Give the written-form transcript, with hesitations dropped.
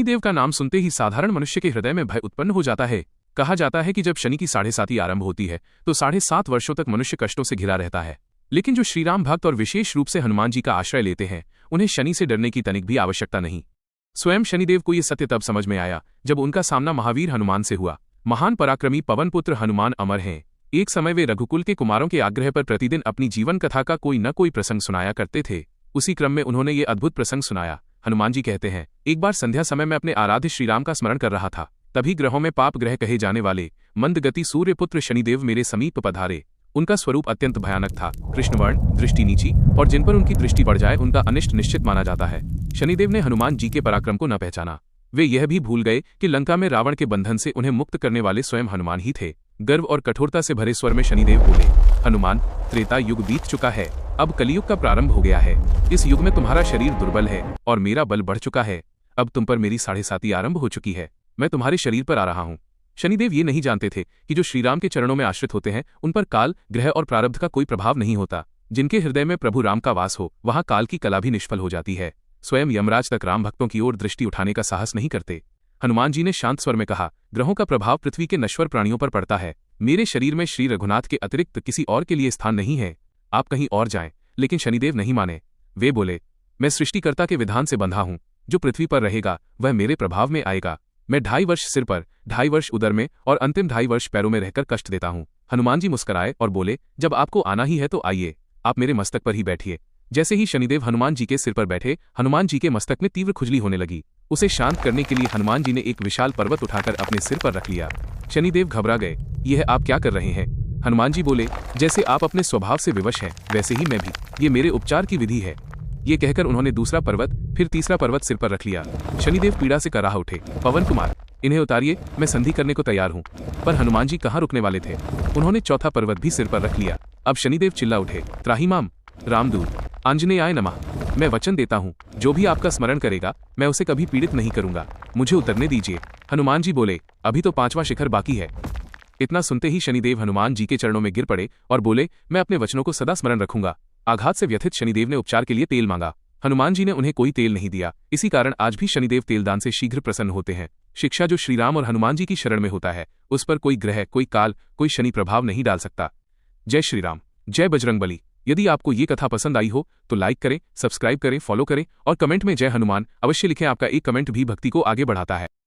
शनिदेव का नाम सुनते ही साधारण मनुष्य के हृदय में भय उत्पन्न हो जाता है। कहा जाता है कि जब शनि की 7.5 आरंभ होती है तो 7.5 वर्षों तक मनुष्य कष्टों से घिरा रहता है। लेकिन जो श्रीराम भक्त और विशेष रूप से हनुमान जी का आश्रय लेते हैं, उन्हें शनि से डरने की तनिक भी आवश्यकता नहीं। स्वयं शनिदेव को यह सत्य तब समझ में आया जब उनका सामना महावीर हनुमान से हुआ। महान पराक्रमी पवनपुत्र हनुमान अमर हैं। एक समय वे रघुकुल के कुमारों के आग्रह पर प्रतिदिन अपनी जीवन कथा का कोई न कोई प्रसंग सुनाया करते थे। उसी क्रम में उन्होंने ये अद्भुत प्रसंग सुनाया। हनुमान जी कहते हैं, एक बार संध्या समय में अपने आराध्य श्रीराम का स्मरण कर रहा था। तभी ग्रहों में पाप ग्रह कहे जाने वाले मंदगति सूर्यपुत्र शनिदेव मेरे समीप पधारे। उनका स्वरूप अत्यंत भयानक था, कृष्णवर्ण, दृष्टि नीची, और जिन पर उनकी दृष्टि पड़ जाए उनका अनिष्ट निश्चित माना जाता है। शनिदेव ने हनुमान जी के पराक्रम को न पहचाना। वे यह भी भूल गए कि लंका में रावण के बंधन से उन्हें मुक्त करने वाले स्वयं हनुमान ही थे। गर्व और कठोरता से भरे स्वर में शनिदेव बोले, हनुमान, त्रेता युग बीत चुका है, अब कलियुग का प्रारंभ हो गया है। इस युग में तुम्हारा शरीर दुर्बल है और मेरा बल बढ़ चुका है। अब तुम पर मेरी 7.5 आरंभ हो चुकी है। मैं तुम्हारे शरीर पर आ रहा हूँ। शनिदेव ये नहीं जानते थे कि जो श्रीराम के चरणों में आश्रित होते हैं उन पर काल, ग्रह और प्रारब्ध का कोई प्रभाव नहीं होता। जिनके हृदय में प्रभु राम का वास हो, वहां काल की कला भी निष्फल हो जाती है। स्वयं यमराज तक राम भक्तों की ओर दृष्टि उठाने का साहस नहीं करते। हनुमान जी ने शांत स्वर में कहा, ग्रहों का प्रभाव पृथ्वी के नश्वर प्राणियों पर पड़ता है। मेरे शरीर में श्री रघुनाथ के अतिरिक्त किसी और के लिए स्थान नहीं है। आप कहीं और जाएं। लेकिन शनिदेव नहीं माने। वे बोले, मैं सृष्टिकर्ता के विधान से बंधा हूं। जो पृथ्वी पर रहेगा वह मेरे प्रभाव में आएगा। मैं 2.5 वर्ष सिर पर, 2.5 वर्ष उदर में और अंतिम 2.5 वर्ष पैरों में रहकर कष्ट देता हूं। हनुमान जी मुस्कुराए और बोले, जब आपको आना ही है तो आइए, आप मेरे मस्तक पर ही बैठिए। जैसे ही शनिदेव हनुमान जी के सिर पर बैठे, हनुमान जी के मस्तक में तीव्र खुजली होने लगी। उसे शांत करने के लिए हनुमान जी ने एक विशाल पर्वत उठाकर अपने सिर पर रख लिया। शनिदेव घबरा गए। यह आप क्या कर रहे हैं? हनुमान जी बोले, जैसे आप अपने स्वभाव से विवश हैं, वैसे ही मैं भी। ये मेरे उपचार की विधि है। ये कहकर उन्होंने दूसरा पर्वत, फिर तीसरा पर्वत सिर पर रख लिया। शनिदेव पीड़ा से कराह उठे, पवन कुमार, इन्हें उतारिए, मैं संधि करने को तैयार हूँ। पर हनुमान जी कहाँ रुकने वाले थे। उन्होंने चौथा पर्वत भी सिर पर रख लिया। अब शनिदेव चिल्ला उठे, त्राहिमाम, रामदूत, आंजनेयाय नमः। मैं वचन देता हूँ, जो भी आपका स्मरण करेगा मैं उसे कभी पीड़ित नहीं करूंगा। मुझे उतरने दीजिए। हनुमान जी बोले, अभी तो 5वां शिखर बाकी है। इतना सुनते ही शनिदेव हनुमान जी के चरणों में गिर पड़े और बोले, मैं अपने वचनों को सदा स्मरण रखूंगा। आघात से व्यथित शनिदेव ने उपचार के लिए तेल मांगा। हनुमान जी ने उन्हें कोई तेल नहीं दिया। इसी कारण आज भी शनिदेव तेलदान से शीघ्र प्रसन्न होते हैं। शिक्षा जो श्रीराम और हनुमान जी की शरण में होता है, उस पर कोई ग्रह, कोई काल, कोई शनि प्रभाव नहीं डाल सकता। जय श्री राम, जय बजरंगबली। यदि आपको ये कथा पसंद आई हो तो लाइक करें, सब्सक्राइब करें, फॉलो करें और कमेंट में जय हनुमान अवश्य लिखें। आपका एक कमेंट भी भक्ति को आगे बढ़ाता है।